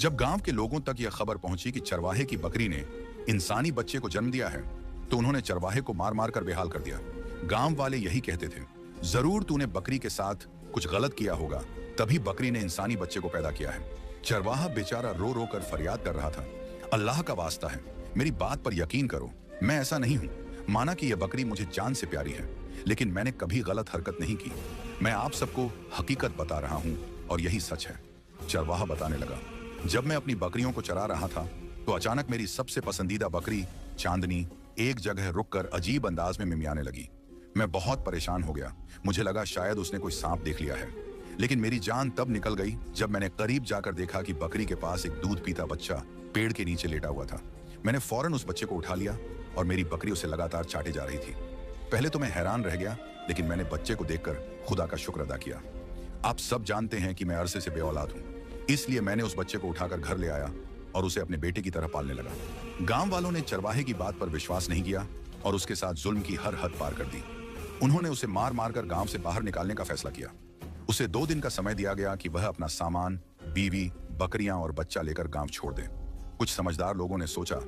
जब गांव के लोगों तक यह खबर पहुंची कि चरवाहे की बकरी ने इंसानी बच्चे को जन्म दिया है, तो उन्होंने चरवाहे को मार मार कर बेहाल कर दिया। गांव वाले यही कहते थे, जरूर तूने बकरी के साथ कुछ गलत किया होगा, तभी बकरी ने इंसानी बच्चे को पैदा किया है। चरवाहा बेचारा रो रो कर फरियाद कर रहा था, अल्लाह का वास्ता है, मेरी बात पर यकीन करो, मैं ऐसा नहीं हूँ। माना कि यह बकरी मुझे जान से प्यारी है, लेकिन मैंने कभी गलत हरकत नहीं की। मैं आप सबको हकीकत बता रहा हूँ और यही सच है। चरवाहा बताने लगा, जब मैं अपनी बकरियों को चरा रहा था तो अचानक मेरी सबसे पसंदीदा बकरी चांदनी एक जगह रुककर अजीब अंदाज में मिमियाने लगी। मैं बहुत परेशान हो गया। मुझे लगा शायद उसने कोई सांप देख लिया है, लेकिन मेरी जान तब निकल गई जब मैंने करीब जाकर देखा कि बकरी के पास एक दूध पीता बच्चा पेड़ के नीचे लेटा हुआ था। मैंने फौरन उस बच्चे को उठा लिया और मेरी बकरी उसे लगातार चाटे जा रही थी। पहले तो मैं हैरान रह गया, लेकिन मैंने बच्चे को देखकर खुदा का शुक्र अदा किया। आप सब जानते हैं कि मैं अरसे से बेऔलाद हूँ, इसलिए मैंने उस बच्चे को उठाकर घर ले आया और उसे अपने बेटे की तरह पालने लगा। गांव वालों ने चरवाहे की बात पर विश्वास नहीं किया और उसके साथ जुल्म की हर हद पार कर दी। उन्होंने उसे मार मार कर गांव से बाहर निकालने का फैसला किया। उसे 2 दिन का समय दिया गया कि वह अपना सामान, बीवी, बकरियां और बच्चा लेकर गांव छोड़ दे। कुछ समझदार लोगों ने सोचा,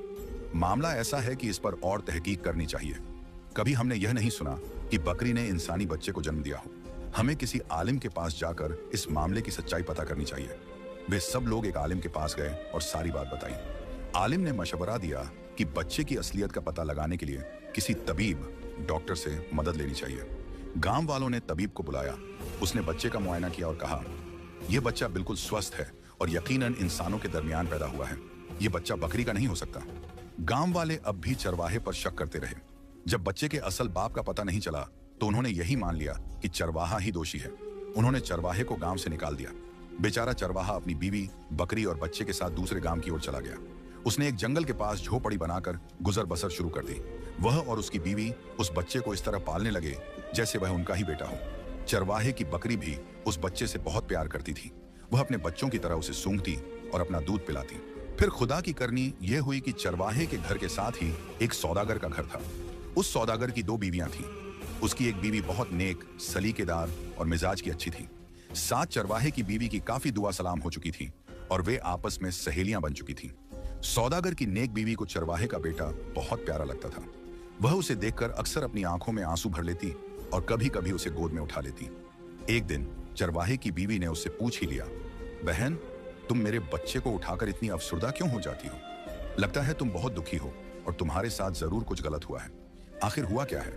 मामला ऐसा है कि इस पर और तहकीक करनी चाहिए। कभी हमने यह नहीं सुना कि बकरी ने इंसानी बच्चे को जन्म दिया हो। हमें किसी आलिम के पास जाकर इस मामले की सच्चाई पता करनी चाहिए। वे सब लोग एक आलिम के पास गए और सारी बात बताई। आलिम ने मशवरा दिया कि बच्चे की असलियत का पता लगाने के लिए किसी तबीब, डॉक्टर से मदद लेनी चाहिए। गांव वालों ने तबीब को बुलाया। उसने बच्चे का मुआयना किया और कहा, यह बच्चा बिल्कुल स्वस्थ है और यकीनन इंसानों के दरमियान पैदा हुआ है। यह बच्चा बकरी का नहीं हो सकता। गांव वाले अब भी चरवाहे पर शक करते रहे। जब बच्चे के असल बाप का पता नहीं चला तो उन्होंने यही मान लिया कि चरवाहा ही दोषी है। उन्होंने चरवाहे को गांव से निकाल दिया। बेचारा चरवाहा अपनी बीवी, बकरी और बच्चे के साथ दूसरे गांव की ओर चला गया। उसने एक जंगल के पास झोपड़ी बनाकर गुजर बसर शुरू कर दी। वह और उसकी बीवी उस बच्चे को इस तरह पालने लगे जैसे वह उनका ही बेटा हो। चरवाहे की बकरी भी उस बच्चे से बहुत प्यार करती थी। वह अपने बच्चों की तरह उसे सूंघती और अपना दूध पिलाती। फिर खुदा की करनी यह हुई कि चरवाहे के घर के साथ ही एक सौदागर का घर था। उस सौदागर की 2 बीवियां थीं। उसकी एक बीवी बहुत नेक, सलीकेदार और मिजाज की अच्छी थी। साथ चरवाहे की बीवी की काफी दुआ सलाम हो चुकी थी और वे आपस में सहेलियां बन चुकी थीं। सौदागर की नेक बीवी को चरवाहे का बेटा बहुत प्यारा लगता था। वह उसे देखकर अक्सर अपनी आंखों में आंसू भर लेती और कभी कभी उसे गोद में उठा लेती। एक दिन चरवाहे की बीवी ने उससे पूछ ही लिया, बहन, तुम मेरे बच्चे को उठाकर इतनी अफसुर्दा क्यों हो जाती हो? लगता है तुम बहुत दुखी हो और तुम्हारे साथ जरूर कुछ गलत हुआ है। आखिर हुआ क्या है?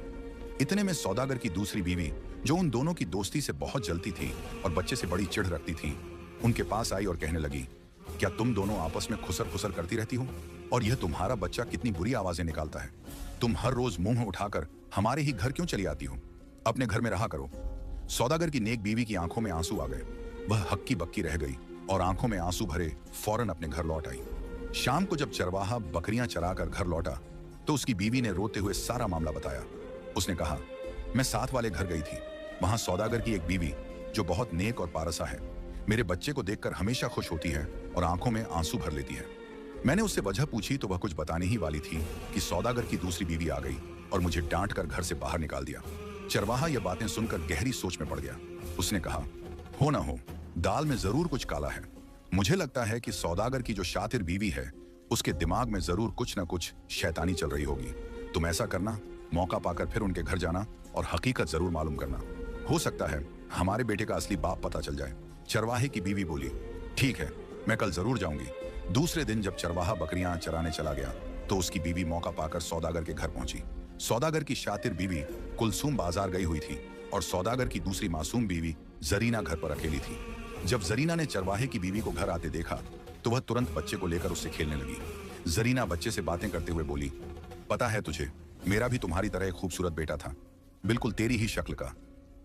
इतने में सौदागर की दूसरी बीवी, जो उन दोनों की दोस्ती से बहुत जलती थी और बच्चे से बड़ी चिढ़ रखती थी, उनके पास आई और कहने लगी, क्या तुम दोनों आपस में खुसर खुसर करती रहती हो? और यह तुम्हारा बच्चा कितनी बुरी आवाजें निकालता है। तुम हर रोज मुंह उठाकर हमारे ही घर क्यों चली आती हो? अपने घर में रहा करो। सौदागर की नेक बीवी की आंखों में आंसू आ गए। वह हक्की बक्की रह गई और आंखों में आंसू भरे फौरन अपने घर लौट आई। शाम को जब चरवाहा बकरियां चराकर घर लौटा तो उसकी बीवी ने रोते हुए सारा मामला बताया। उसने कहा, मैं साथ वाले घर गई थी। वहां सौदागर की एक बीवी, जो बहुत नेक और पारसा है, मेरे बच्चे को देखकर हमेशा खुश होती है और आंखों में आंसू भर लेती है। मैंने उससे वजह पूछी तो वह कुछ बताने ही वाली थी कि सौदागर की दूसरी बीवी आ गई और मुझे डांट कर घर से बाहर निकाल दिया। चरवाहा यह बातें सुनकर गहरी सोच में पड़ गया। उसने कहा, हो ना हो, दाल में जरूर कुछ काला है। मुझे लगता है कि सौदागर की जो शातिर बीवी है, उसके दिमाग में जरूर कुछ न कुछ शैतानी चल रही होगी। तुम ऐसा करना, मौका पाकर फिर उनके घर जाना और हकीकत जरूर मालूम करना। हो सकता है हमारे बेटे का असली बाप पता चल जाए। चरवाहे की बीवी बोली, ठीक है, मैं कल जरूर जाऊंगी। दूसरे दिन जब चरवाहा बकरियां चराने चला गया तो उसकी बीवी मौका पाकर सौदागर के घर पहुंची। सौदागर की शातिर बीवी कुलसूम बाजार गई हुई थी और सौदागर की दूसरी मासूम बीवी जरीना घर पर अकेली थी। जब जरीना ने चरवाहे की बीवी को घर आते देखा तो वह तुरंत बच्चे को लेकर उससे खेलने लगी। जरीना बच्चे से बातें करते हुए बोली, पता है तुझे, मेरा भी तुम्हारी तरह एक खूबसूरत बेटा था, बिल्कुल तेरी ही शक्ल का,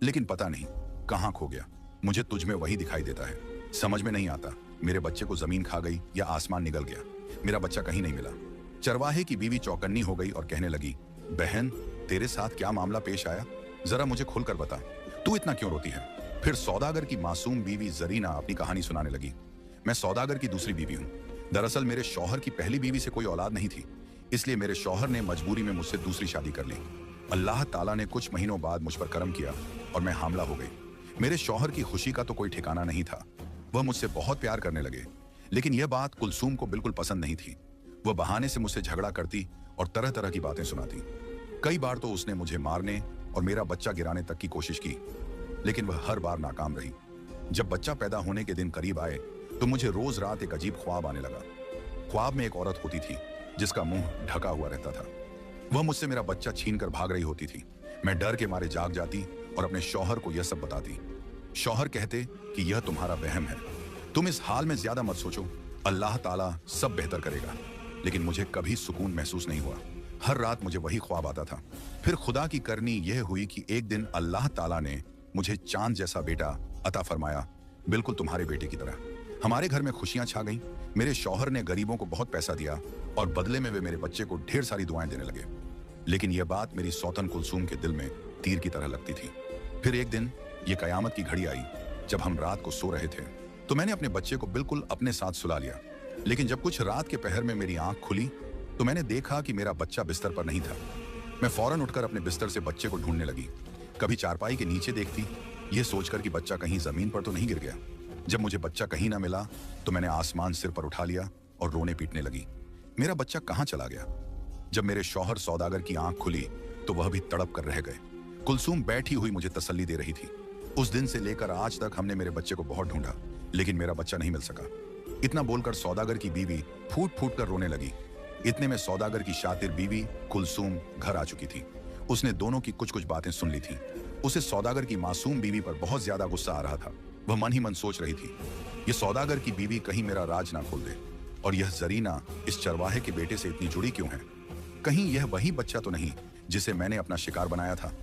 लेकिन पता नहीं कहां खो गया। मुझे तुझ में वही दिखाई देता है। समझ में नहीं आता, मेरे बच्चे को जमीन खा गई या आसमान निगल गया। मेरा बच्चा कहीं नहीं मिला। चरवाहे की बीवी चौकन्नी हो गई और कहने लगी, बहन, तेरे साथ क्या मामला पेश आया? जरा मुझे खुलकर बता, तू इतना क्यों रोती है? फिर सौदागर की मासूम बीवी जरीना अपनी कहानी सुनाने लगी। मैं सौदागर की दूसरी बीवी हूँ। दरअसल मेरे शौहर की पहली बीवी से कोई औलाद नहीं थी, इसलिए मेरे शौहर ने मजबूरी में मुझसे दूसरी शादी कर ली। अल्लाह ताला ने कुछ महीनों बाद मुझ पर करम किया और मैं हामला हो गई। मेरे शौहर की खुशी का तो कोई ठिकाना नहीं था। वह मुझसे बहुत प्यार करने लगे, लेकिन यह बात कुलसूम को बिल्कुल पसंद नहीं थी। वह बहाने से मुझसे झगड़ा करती और तरह तरह की बातें सुनाती। कई बार तो उसने मुझे मारने और मेरा बच्चा गिराने तक की कोशिश की, लेकिन वह हर बार नाकाम रही। जब बच्चा पैदा होने के दिन करीब आए तो मुझे रोज रात एक अजीब ख्वाब आने लगा। ख्वाब में एक औरत होती थी जिसका मुंह ढका हुआ रहता था। वह मुझसे मेरा बच्चा छीन कर भाग रही होती थी। मैं डर के मारे जाग जाती और अपने शौहर को यह सब बताती। शौहर कहते कि यह तुम्हारा वहम है, तुम इस हाल में ज्यादा मत सोचो, अल्लाह ताला सब बेहतर करेगा। लेकिन मुझे कभी सुकून महसूस नहीं हुआ। हर रात मुझे वही ख्वाब आता था। फिर खुदा की करनी यह हुई कि एक दिन अल्लाह ताला ने मुझे चांद जैसा बेटा अता फरमाया, बिल्कुल तुम्हारे बेटे की तरह। हमारे घर में खुशियां छा गईं। मेरे शौहर ने गरीबों को बहुत पैसा दिया और बदले में वे मेरे बच्चे को ढेर सारी दुआएं देने लगे। लेकिन यह बात मेरी सौतन कुलसूम के दिल में तीर की तरह लगती थी। फिर एक दिन ये कयामत की घड़ी आई। जब हम रात को सो रहे थे तो मैंने अपने बच्चे को बिल्कुल अपने साथ सुला लिया। लेकिन जब कुछ रात के पहर में मेरी आंख खुली तो मैंने देखा कि मेरा बच्चा बिस्तर पर नहीं था। मैं फौरन उठकर अपने बिस्तर से बच्चे को ढूंढने लगी। कभी चारपाई के नीचे देखती, यह सोचकर कि बच्चा कहीं जमीन पर तो नहीं गिर गया। जब मुझे बच्चा कहीं ना मिला तो मैंने आसमान सिर पर उठा लिया और रोने पीटने लगी। मेरा बच्चा कहाँ चला गया? जब मेरे शौहर सौदागर की आंख खुली तो वह भी तड़प कर रह गए। कुलसूम बैठी हुई मुझे तसल्ली दे रही थी। उस दिन से लेकर आज तक हमने मेरे बच्चे को बहुत ढूंढा, लेकिन मेरा बच्चा नहीं मिल सका। इतना बोलकर सौदागर की बीवी फूट फूट कर रोने लगी। इतने में सौदागर की शातिर बीवी कुलसूम घर आ चुकी थी। उसने दोनों की कुछ कुछ बातें सुन ली थी। उसे सौदागर की मासूम बीवी पर बहुत ज्यादा गुस्सा आ रहा था। वह मन ही मन सोच रही थी, ये सौदागर की बीवी कहीं मेरा राज ना खोल दे। और यह जरीना इस चरवाहे के बेटे से इतनी जुड़ी क्यों है? कहीं यह वही बच्चा तो नहीं जिसे मैंने अपना शिकार बनाया था?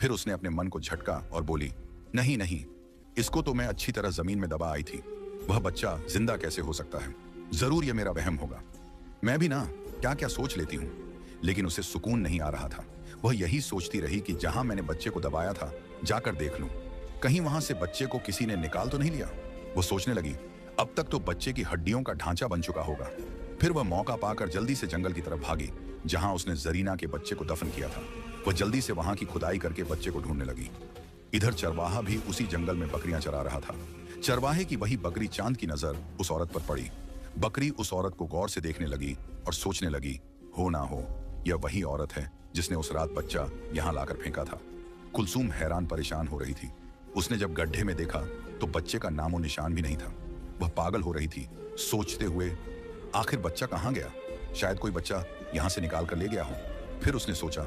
फिर उसने अपने मन को झटका और बोली, नहीं नहीं, इसको तो मैं अच्छी तरह जमीन में दबा आई थी। वह बच्चा जिंदा कैसे हो सकता है? जरूर यह मेरा वहम होगा। मैं भी ना क्या क्या सोच लेती हूँ। लेकिन उसे सुकून नहीं आ रहा था। वह यही सोचती रही कि जहां मैंने बच्चे को दबाया था जाकर देख लूं, कहीं वहां से बच्चे को किसी ने निकाल तो नहीं लिया। वो सोचने लगी, अब तक तो बच्चे की हड्डियों का ढांचा बन चुका होगा। फिर वह मौका पाकर जल्दी से जंगल की तरफ भागी जहां उसने जरीना के बच्चे को दफन किया था। वह जल्दी से वहां की खुदाई करके बच्चे को ढूंढने लगी। इधर चरवाहा भी उसी जंगल में बकरियां चरा रहा था। चरवाहे की वही बकरी चांद की नजर उस औरत पर पड़ी। बकरी उस औरत को गौर से देखने लगी और सोचने लगी, हो ना हो यह वही औरत है जिसने उस रात बच्चा यहाँ लाकर फेंका था। कुलसूम हैरान परेशान हो रही थी। उसने जब गड्ढे में देखा तो बच्चे का नामो निशान भी नहीं था। वह पागल हो रही थी, सोचते हुए आखिर बच्चा कहाँ गया? शायद कोई बच्चा यहाँ से निकाल कर ले गया हो। फिर उसने सोचा,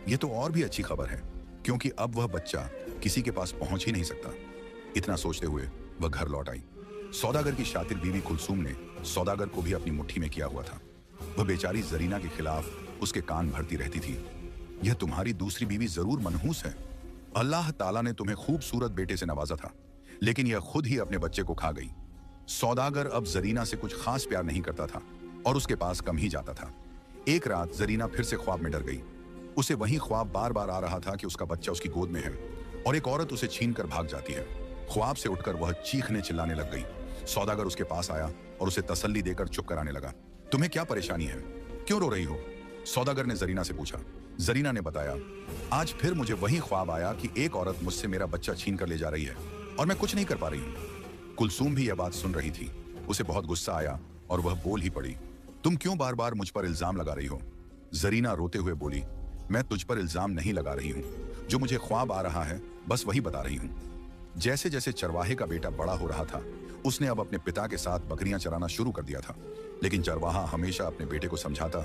यह तो और भी अच्छी खबर है, क्योंकि अब वह बच्चा किसी के पास पहुंच ही नहीं सकता। इतना सोचते हुए वह घर लौट आई। सौदागर की शातिर बीवी कुलसूम ने सौदागर को भी अपनी मुट्ठी में किया हुआ था। वह बेचारी जरीना के खिलाफ उसके कान भरती रहती थी। यह तुम्हारी दूसरी बीवी जरूर मनहूस है। अल्लाह ताला ने तुम्हें खूबसूरत बेटे से नवाजा था, लेकिन यह खुद ही अपने बच्चे को खा गई। सौदागर अब जरीना से कुछ खास प्यार नहीं करता था और उसके पास कम ही जाता था। एक रात जरीना फिर से ख्वाब में डर गई। उसे वही ख्वाब बार बार आ रहा था कि उसका बच्चा उसकी गोद में है और एक औरत उसे छीन कर भाग जाती है। ख्वाब से उठकर वह चीखने चिल्लाने लग गई। सौदागर उसके पास आया और उसे तसल्ली देकर चुप कराने लगा। तुम्हें क्या परेशानी है? क्यों रो रही हो? सौदागर ने जरीना से पूछा। जरीना ने बताया, आज फिर मुझे वही ख्वाब आया कि एक औरत मुझसे मेरा बच्चा छीन कर ले जा रही है और मैं कुछ नहीं कर पा रही हूँ। कुलसूम भी यह बात सुन रही थी। उसे बहुत गुस्सा आया और वह बोल ही पड़ी, तुम क्यों बार बार मुझ पर इल्जाम लगा रही हो? जरीना रोते हुए बोली, मैं तुझ पर इल्जाम नहीं लगा रही हूँ, जो मुझे ख्वाब आ रहा है बस वही बता रही हूँ। जैसे जैसे चरवाहे का बेटा बड़ा हो रहा था, उसने अब अपने पिता के साथ बकरियां चराना शुरू कर दिया था। लेकिन चरवाहा हमेशा अपने बेटे को समझाता,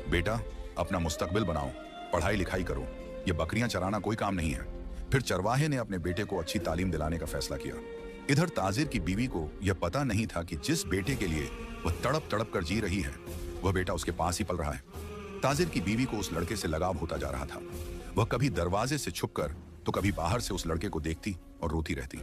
बेटा अपना मुस्तकबिल बनाओ, पढ़ाई लिखाई करो, ये बकरियां चराना कोई काम नहीं है। फिर चरवाहे ने अपने बेटे को अच्छी तालीम दिलाने का फैसला किया। इधर ताजिर की बीवी को यह पता नहीं था कि जिस बेटे के लिए वह तड़प तड़प कर जी रही है, वह बेटा उसके पास ही पल रहा है। ताजिर की बीवी को उस लड़के से लगाव होता जा रहा था। वह कभी दरवाजे से छुपकर तो कभी बाहर से उस लड़के को देखती और रोती रहती।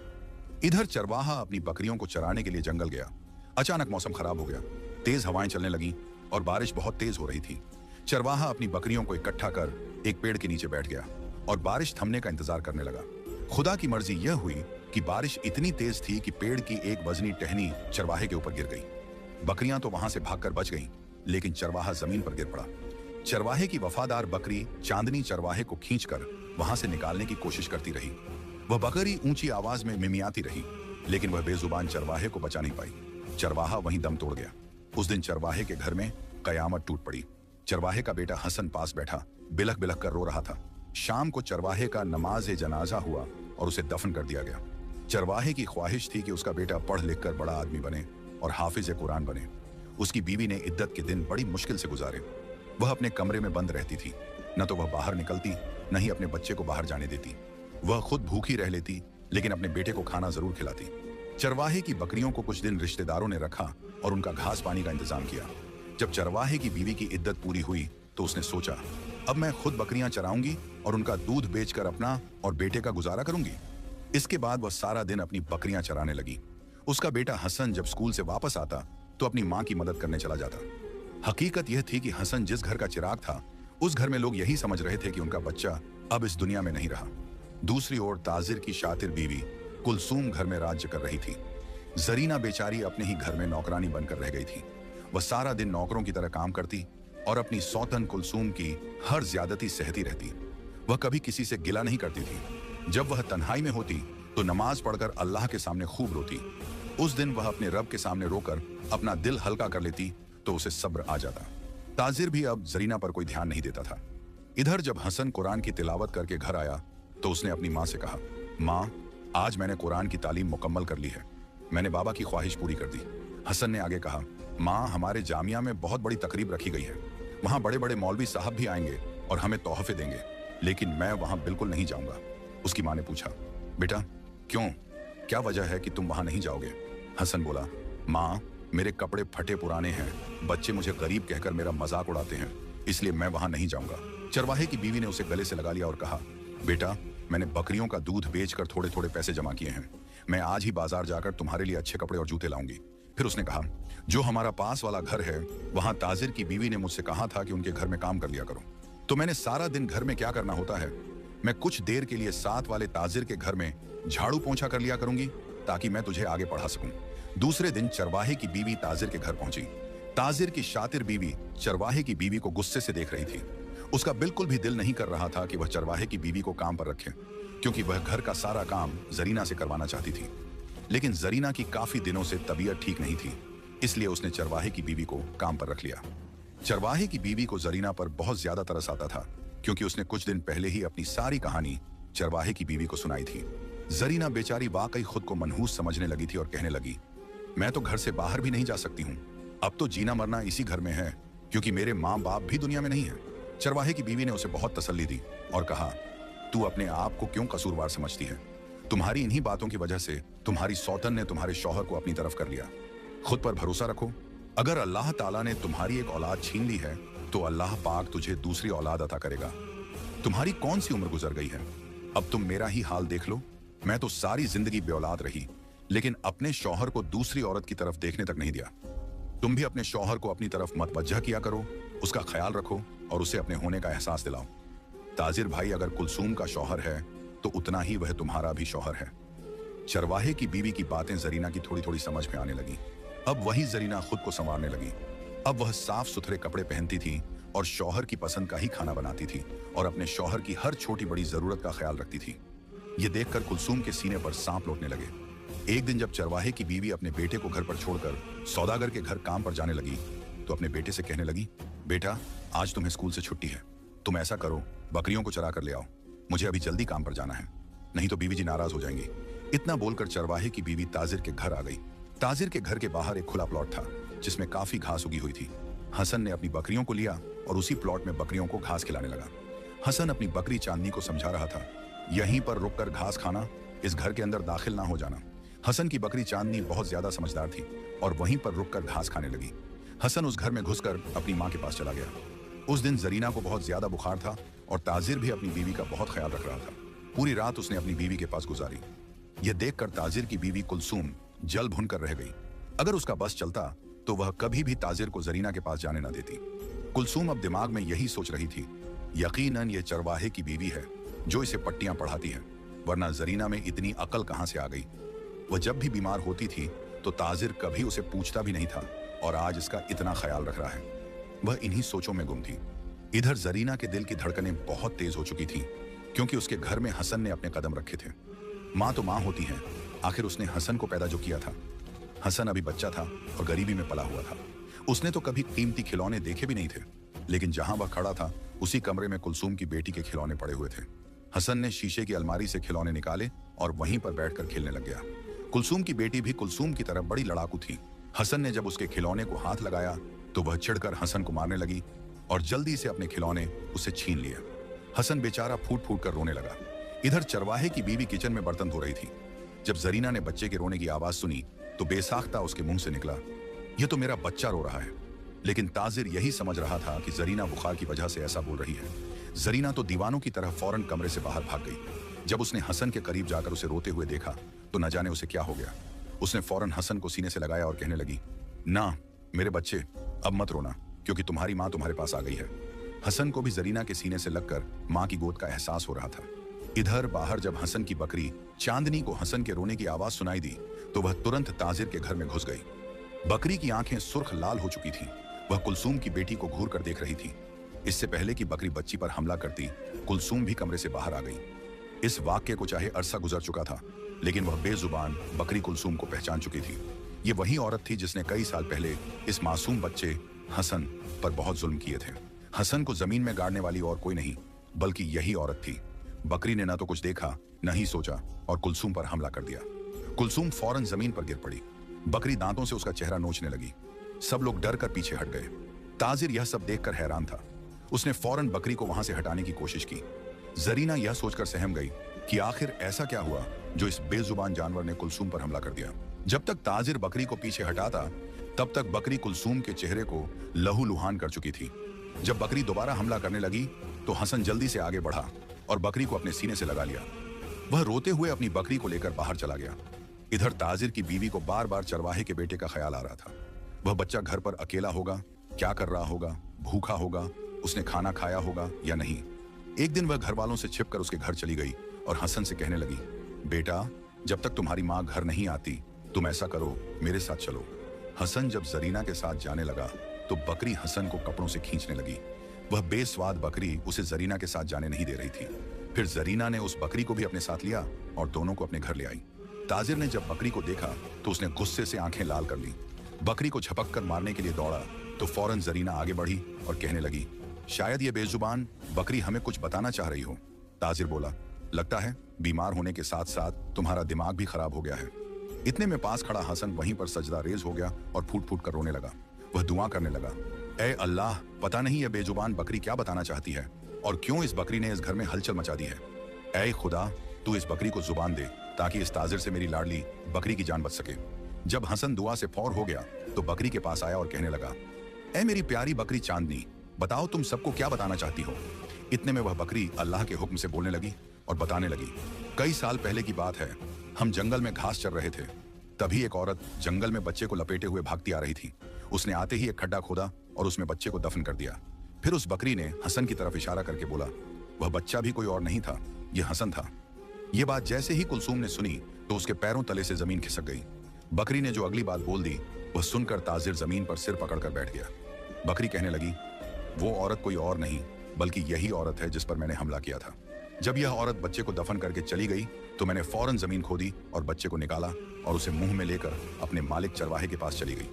इधर चरवाहा अपनी बकरियों को चराने के लिए जंगल गया। अचानक मौसम खराब हो गया। तेज हवाएं चलने लगीं और बारिश बहुत तेज हो रही थी। चरवाहा अपनी बकरियों को इकट्ठा कर एक पेड़ के नीचे बैठ गया और बारिश थमने का इंतजार करने लगा। खुदा की मर्जी यह हुई कि बारिश इतनी तेज थी कि पेड़ की एक वजनी टहनी चरवाहे के ऊपर गिर गई। बकरियां तो वहां से भागकर बच गईं, लेकिन चरवाहा जमीन पर गिर पड़ा। चरवाहे की वफादार बकरी चांदनी चरवाहे को खींचकर वहां से निकालने की कोशिश करती रही। वह बकरी ऊंची आवाज में मिमियाती रही, लेकिन वह बेजुबान चरवाहे को बचा नहीं पाई। चरवाहा वहीं दम तोड़ गया। उस दिन चरवाहे के घर में कयामत टूट पड़ी। चरवाहे का बेटा हसन पास बैठा बिलख बिलख कर रो रहा था। शाम को चरवाहे का नमाज जनाजा हुआ और उसे दफन कर दिया गया। चरवाहे की ख्वाहिश थी कि उसका बेटा पढ़ लिख कर बड़ा आदमी बने और हाफिज कुरान बने। उसकी बीवी ने इद्दत के दिन बड़ी मुश्किल से गुजारे। वह अपने कमरे में बंद रहती थी, न तो वह बाहर निकलती, न ही अपने बच्चे को बाहर जाने देती। वह खुद भूखी रह लेती, लेकिन अपने बेटे को खाना जरूर खिलाती। चरवाहे की बकरियों को कुछ दिन रिश्तेदारों ने रखा और उनका घास पानी का इंतजाम किया। जब चरवाहे की बीवी की इद्दत पूरी हुई तो उसने सोचा, अब मैं खुद बकरियां चराऊंगी और उनका दूध बेचकर अपना और बेटे का गुजारा करूंगी। इसके बाद वह सारा दिन अपनी बकरियां चराने लगी। उसका बेटा हसन जब स्कूल से वापस आता तो अपनी मां की मदद करने चला जाता। हकीकत यह थी कि हसन जिस घर का चिराग था, उस घर में लोग यही समझ रहे थे कि उनका बच्चा अब इस दुनिया में नहीं रहा। दूसरी ओर ताजिर की शातिर बीवी कुलसूम घर में राज्य कर रही थी। जरीना बेचारी अपने ही घर में नौकरानी बनकर रह गई थी। वह सारा दिन नौकरों की तरह काम करती और अपनी सौतन कुलसूम की हर ज्यादती सहती रहती। वह कभी किसी से गिला नहीं करती थी। जब वह तन्हाई में होती तो नमाज पढ़कर अल्लाह के सामने खूब रोती। उस दिन वह अपने रब के सामने रोकर अपना दिल हल्का कर लेती तो उसे सब्र आ जाता। ताजिर भी अब जरीना पर कोई ध्यान नहीं देता था। इधर जब हसन कुरान की तिलावत करके घर आया तो उसने अपनी माँ से कहा, माँ, आज मैंने कुरान की तालीम मुकम्मल कर ली है। मैंने बाबा की ख्वाहिश पूरी कर दी। हसन ने आगे कहा, माँ, हमारे जामिया में बहुत बड़ी तकरीब रखी गई है। वहाँ बड़े बड़े मौलवी साहब भी आएंगे और हमें तोहफे देंगे, लेकिन मैं वहाँ बिल्कुल नहीं जाऊंगा। उसकी माँ ने पूछा, बेटा क्यों, क्या वजह है कि तुम वहाँ नहीं जाओगे? हसन बोला, माँ, मेरे कपड़े फटे पुराने हैं, बच्चे मुझे गरीब कहकर मेरा मजाक उड़ाते हैं, इसलिए मैं वहाँ नहीं जाऊंगा। चरवाहे की बीवी ने उसे गले से लगा लिया और कहा, बेटा, मैंने बकरियों का दूध बेचकर थोड़े थोड़े पैसे जमा किए हैं। मैं आज ही बाजार जाकर तुम्हारे लिए अच्छे कपड़े और जूते लाऊंगी। फिर उसने कहा, जो हमारा पास वाला घर है, वहां ताजिर की बीवी ने मुझसे कहा था कि उनके घर में काम कर लिया करो। तो मैंने सारा दिन घर में क्या करना होता है, मैं कुछ देर के लिए साथ वाले ताजिर के घर में झाड़ू पोंछा कर लिया करूंगी ताकि मैं तुझे आगे पढ़ा सकूं। दूसरे दिन चरवाहे की बीवी ताजिर के घर पहुंची। ताजिर की शातिर बीवी चरवाहे की बीवी को गुस्से से देख रही थी। उसका बिल्कुल भी दिल नहीं कर रहा था कि वह चरवाहे की बीवी को काम पर रखे, क्योंकि वह घर का सारा काम जरीना से करवाना चाहती थी। लेकिन जरीना की काफी दिनों से तबीयत ठीक नहीं थी, इसलिए उसने चरवाहे की बीवी को काम पर रख लिया। चरवाहे की बीवी को जरीना पर बहुत ज्यादा तरस आता था, क्योंकि उसने कुछ दिन पहले ही अपनी सारी कहानी चरवाहे की बीवी को सुनाई थी। जरीना बेचारी वाकई खुद को मनहूस समझने लगी थी और कहने लगी, मैं तो घर से बाहर भी नहीं जा सकती हूँ। अब तो जीना मरना इसी घर में है, क्योंकि मेरे माँ बाप भी दुनिया में नहीं है। चरवाहे की बीवी ने उसे बहुत तसल्ली दी और कहा, तू अपने आप को क्यों कसूरवार समझती है? तुम्हारी इन्हीं बातों की वजह से तुम्हारी सौतन ने तुम्हारे शौहर को अपनी तरफ कर लिया। खुद पर भरोसा रखो। अगर अल्लाह ताला ने तुम्हारी एक औलाद छीन ली है तो अल्लाह पाक तुझे दूसरी औलाद अता करेगा। तुम्हारी कौन सी उम्र गुजर गई है? अब तुम मेरा ही हाल देख लो। मैं तो सारी जिंदगी बेऔलाद रही, लेकिन अपने शौहर को दूसरी औरत की तरफ देखने तक नहीं दिया। तुम भी अपने शौहर को अपनी तरफ मतवज्जह किया करो, उसका ख्याल रखो और उसे अपने होने का एहसास दिलाओ। ताजिर भाई अगर कुलसूम का शौहर है तो उतना ही वह तुम्हारा भी शौहर है। चरवाहे की बीवी की बातें जरीना की थोड़ी थोड़ी समझ में आने लगी। अब वही जरीना खुद को संवारने लगी। अब वह साफ सुथरे कपड़े पहनती थी और शौहर की पसंद का ही खाना बनाती थी और अपने शौहर की हर छोटी बड़ी जरूरत का ख्याल रखती थी। ये देखकर कुलसूम के सीने पर सांप लौटने लगे। एक दिन जब चरवाहे की बीवी अपने बेटे को घर पर छोड़कर सौदागर के घर काम पर जाने लगी तो अपने बेटे से कहने लगी, बेटा, आज तुम्हें स्कूल से छुट्टी है, तुम ऐसा करो, बकरियों को चरा कर ले आओ, मुझे अभी जल्दी काम पर जाना है, नहीं तो बीवी जी नाराज हो जाएंगी। इतना बोलकर चरवाहे की बीवी ताजिर के घर आ गई। ताजिर के घर के बाहर एक खुला प्लॉट था जिसमें काफी घास उगी हुई थी। हसन ने अपनी बकरियों को लिया और उसी प्लॉट में बकरियों को घास खिलाने लगा। हसन अपनी बकरी चांदनी को समझा रहा था, यहीं पर रुककर घास खाना, इस घर के अंदर दाखिल ना हो जाना। हसन की बकरी चांदनी बहुत ज्यादा समझदार थी और वहीं पर रुककर घास खाने लगी। हसन उस घर में घुसकर अपनी माँ के पास चला गया। उस दिन जरीना को बहुत ज्यादा बुखार था और ताजिर भी अपनी बीवी का बहुत ख्याल रख रहा था। पूरी रात उसने अपनी बीवी के पास गुजारी। यह देखकर ताजिर की बीवी कुलसूम जल भुन कर रह गई। अगर उसका बस चलता तो वह कभी भी ताजिर को जरीना के पास जाने न देती। कुलसूम अब दिमाग में यही सोच रही थी, यकीनन ये चरवाहे की बीवी है जो इसे पट्टियां पढ़ाती है, वरना जरीना में इतनी अकल कहां से आ गई। वह जब भी बीमार होती थी तो ताजिर कभी उसे पूछता भी नहीं था और आज इसका इतना ख्याल रख रहा है। वह इन्हीं सोचों में गुम थी। इधर जरीना के दिल की धड़कनें बहुत तेज हो चुकी थी, क्योंकि उसके घर में हसन ने अपने कदम रखे थे। माँ तो माँ होती है, आखिर उसने हसन को पैदा जो किया था। हसन अभी बच्चा था और गरीबी में पला हुआ था। उसने तो कभी कीमती खिलौने देखे भी नहीं थे, लेकिन जहां वह खड़ा था उसी कमरे में कुलसूम की बेटी के खिलौने पड़े हुए थे। हसन ने शीशे की अलमारी से खिलौने निकाले और वहीं पर बैठकर खेलने लग गया। कुलसूम की बेटी भी कुलसूम की तरह बड़ी लड़ाकू थी। हसन ने जब उसके खिलौने को हाथ लगाया तो वह चिढ़कर हसन को मारने लगी और जल्दी से अपने खिलौने उसे छीन लिए। हसन बेचारा फूट फूट कर रोने लगा। इधर चरवाहे की बीवी किचन में बर्तन धो रही थी। जब जरीना ने बच्चे के रोने की आवाज सुनी तो बेसाख्ता उसके मुंह से निकला, यह तो मेरा बच्चा रो रहा है। लेकिन ताजिर यही समझ रहा था कि जरीना बुखार की वजह से ऐसा बोल रही है। जरीना तो दीवानों की तरह फौरन कमरे से बाहर भाग गई। जब उसने हसन के करीब जाकर उसे रोते हुए देखा तो न जाने उसे क्या हो गया। उसने फौरन हसन को सीने से लगाया और कहने लगी, ना मेरे बच्चे, अब मत रोना, क्योंकि तुम्हारी माँ तुम्हारे पास आ गई है। हसन को भी जरीना के सीने से लगकर माँ की गोद का एहसास हो रहा था। इधर बाहर जब हसन की बकरी चांदनी को हसन के रोने की आवाज सुनाई दी तो वह तुरंत ताजिर के घर में घुस गई। बकरी की आंखें सुर्ख लाल हो चुकी थीं। वह कुलसूम की बेटी को घूर कर देख रही थी। इससे पहले कि बकरी बच्ची पर हमला करती, कुलसूम भी कमरे से बाहर आ गई। इस वाक्य को चाहे अरसा गुजर चुका था, लेकिन वह बेजुबान बकरी कुलसूम को पहचान चुकी थी। ये वही औरत थी जिसने कई साल पहले इस मासूम बच्चे हसन पर बहुत जुल्म किए थे। हसन को जमीन में गाड़ने वाली और कोई नहीं बल्कि यही औरत थी। बकरी ने न तो कुछ देखा न ही सोचा और कुलसूम पर हमला कर दिया। कुलसूम फौरन जमीन पर गिर पड़ी। बकरी दांतों से उसका चेहरा नोचने लगी। सब लोग डर कर पीछे हट गए। ताजिर यह सब देखकर हैरान था। उसने फौरन बकरी को वहां से हटाने की कोशिश की। जरीना यह सोचकर सहम गई कि आखिर ऐसा क्या हुआ जो इस बेजुबान जानवर ने कुलसूम पर हमला कर दिया। जब तक ताजिर बकरी को पीछे हटाता तब तक बकरी कुलसूम के चेहरे को लहूलुहान कर चुकी थी। जब बकरी दोबारा हमला करने लगी तो हसन जल्दी से आगे बढ़ा और बकरी को अपने सीने से लगा लिया। वह रोते हुए अपनी बकरी को लेकर बाहर चला गया। इधर ताजिर की बीवी को बार बार चरवाहे के बेटे का ख्याल आ रहा था। वह बच्चा घर पर अकेला होगा, क्या कर रहा होगा, भूखा होगा, उसने खाना खाया होगा या नहीं। एक दिन वह घर वालों से छिपकर उसके घर चली गई और हसन से कहने लगी, बेटा जब तक तुम्हारी माँ घर नहीं आती तुम ऐसा करो, मेरे साथ चलो। हसन जब जरीना के साथ जाने लगा तो बकरी हसन को कपड़ों से खींचने लगी। वह बेस्वाद बकरी उसे जरीना के साथ जाने नहीं दे रही थी। फिर जरीना ने उस बकरी को भी अपने साथ लिया और दोनों को अपने घर ले आई। ताजिर ने जब बकरी को देखा तो उसने गुस्से से आंखें लाल कर ली। बकरी को झपक कर मारने के लिए दौड़ा तो फौरन जरीना आगे बढ़ी और कहने लगी, शायद ये बेजुबान बकरी हमें कुछ बताना चाह रही हो। ताजिर बोला, लगता है बीमार होने के साथ साथ तुम्हारा दिमाग भी खराब हो गया है। इतने में पास खड़ा हसन वहीं पर सजदा रेज हो गया और फूट फूट कर रोने लगा। वह दुआ करने लगा, ए अल्लाह, पता नहीं यह बेजुबान बकरी क्या बताना चाहती है और क्यों इस बकरी ने इस घर में हलचल मचा दी है। ए खुदा, तू इस बकरी को जुबान दे ताकि इस ताजिर से मेरी लाडली बकरी की जान बच सके। जब हसन दुआ से फौर हो गया तो बकरी के पास आया और कहने लगा, ए मेरी प्यारी बकरी चांदनी, बताओ तुम सबको क्या बताना चाहती हो। इतने में वह बकरी अल्लाह के हुक्म से बोलने लगी और बताने लगी, कई साल पहले की बात है, हम जंगल में घास चर रहे थे। तभी एक औरत जंगल में बच्चे को लपेटे हुए भागती आ रही थी। उसने आते ही एक खड्डा खोदा और उसमें बच्चे को दफन कर दिया। फिर उस बकरी ने हसन की तरफ इशारा करके बोला, वह बच्चा भी कोई और नहीं था, यह हसन था। यह बात जैसे ही कुलसूम ने सुनी तो उसके पैरों तले से जमीन खिसक गई। बकरी ने जो अगली बात बोल दी वह सुनकर ताजिर जमीन पर सिर पकड़कर बैठ गया। बकरी कहने लगी, वो औरत कोई और नहीं बल्कि यही औरत है जिस पर मैंने हमला किया था। जब यह औरत बच्चे को दफन करके चली गई तो मैंने फौरन जमीन खोदी और बच्चे को निकाला और उसे मुंह में लेकर अपने मालिक चरवाहे के पास चली गई।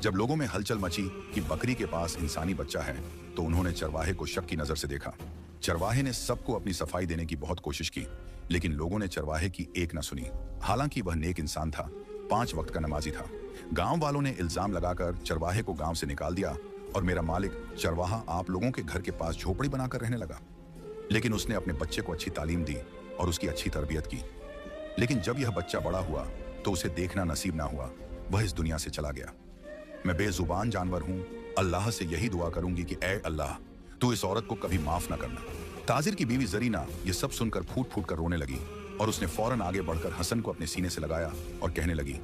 जब लोगों में हलचल मची कि बकरी के पास इंसानी बच्चा है तो उन्होंने चरवाहे को शक की नजर से देखा। चरवाहे ने सबको अपनी सफाई देने की बहुत कोशिश की, लेकिन लोगों ने चरवाहे की एक न सुनी। हालांकि वह नेक इंसान था, 5 वक्त का नमाजी था। गांव वालों ने इल्जाम लगाकर चरवाहे को गांव से निकाल दिया और मेरा मालिक चरवाहा आप लोगों के घर के पास झोपड़ी बनाकर रहने लगा। लेकिन उसने अपने बच्चे को अच्छी तालीम दी और उसकी अच्छी तरबियत की। लेकिन जब यह बच्चा बड़ा हुआ तो उसे देखना नसीब ना हुआ, वह इस दुनिया से चला गया। मैं बेजुबान जानवर हूं, अल्लाह से यही दुआ करूंगी कि ए अल्लाह, तू इस औरत को कभी माफ ना करना। ताजिर की बीवी जरीना ये सब सुनकर फूट फूट कर रोने लगी और उसने फौरन आगे बढ़कर हसन को अपने सीने से लगाया और कहने लगी,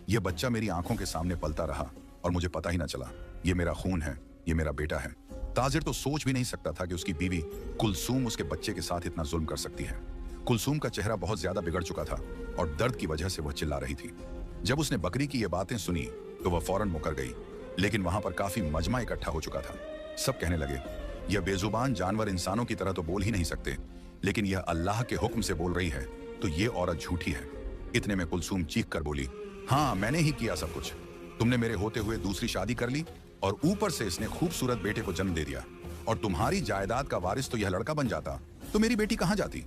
यह बच्चा मेरी आंखों के सामने पलता रहा और मुझे पता ही ना चला। ये मेरा खून है, ये मेरा बेटा है। ताजिर तो सोच भी नहीं सकता था कि उसकी बीवी कुलसूम उसके बच्चे के साथ इतना जुल्म कर सकती है। कुलसूम का चेहरा बहुत ज्यादा बिगड़ चुका था और दर्द की वजह से वह चिल्ला रही थी। जब उसने बकरी की ये बातें सुनी तो वह फौरन मुकर गई, लेकिन वहां पर काफी मजमा इकट्ठा हो चुका था। सब कहने लगे, यह बेजुबान जानवर इंसानों की तरह तो बोल ही नहीं सकते, लेकिन यह अल्लाह के हुक्म से बोल रही है तो ये औरत झूठी है। इतने में कुलसूम चीख कर बोली, हाँ, मैंने ही किया सब कुछ। तुमने मेरे होते हुए दूसरी शादी कर ली और ऊपर से इसने खूबसूरत बेटे को जन्म दे दिया। और तुम्हारी जायदाद का वारिस तो यह लड़का बन जाता, तो मेरी बेटी कहां जाती?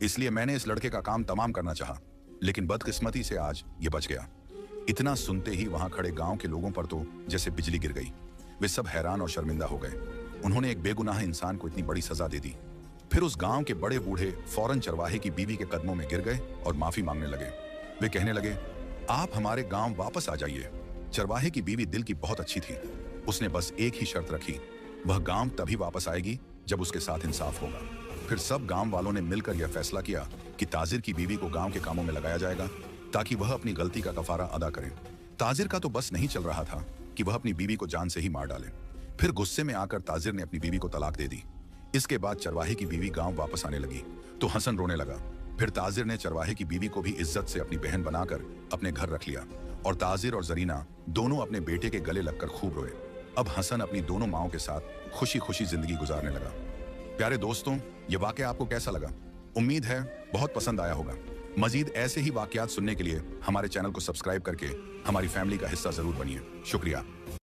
इसलिए मैंने इस लड़के का काम तमाम करना चाहा, लेकिन बदकिस्मती से आज ये बच गया। इतना सुनते ही वहां खड़े गांव के लोगों पर तो जैसे बिजली गिर गई। वे सब हैरान और शर्मिंदा हो गए। उन्होंने एक बेगुनाह इंसान को इतनी बड़ी सजा दे दी। फिर उस गांव के बड़े बूढ़े फौरन चरवाहे की बीवी के कदमों में गिर गए और माफी मांगने लगे। वे कहने लगे, आप हमारे गांव वापस आ जाइए। चरवाहे की बीवी दिल की बहुत अच्छी थी। उसने बस एक ही शर्त रखी, वह गांव तभी वापस आएगी जब उसके साथ इंसाफ होगा। फिर सब गांव वालों ने मिलकर यह फैसला किया कि ताजिर की बीवी को गांव के कामों में लगाया जाएगा ताकि वह अपनी गलती का कफारा अदा करे। ताजिर का तो बस नहीं चल रहा था कि वह अपनी बीवी को जान से ही मार डाले। फिर गुस्से में आकर ताजिर ने अपनी बीवी को तलाक दे दी। इसके बाद चरवाहे की बीवी गांव वापस आने लगी तो हसन रोने लगा। फिर ताजिर ने चरवाहे की बीवी को भी इज्जत से अपनी बहन बनाकर अपने घर रख लिया और ताजिर और जरीना दोनों अपने बेटे के गले लगकर खूब रोए। अब हसन अपनी दोनों माओं के साथ खुशी खुशी जिंदगी गुजारने लगा। प्यारे दोस्तों, ये वाकया आपको कैसा लगा? उम्मीद है बहुत पसंद आया होगा। मजीद ऐसे ही वाकयात सुनने के लिए हमारे चैनल को सब्सक्राइब करके हमारी फैमिली का हिस्सा जरूर बनिए। शुक्रिया।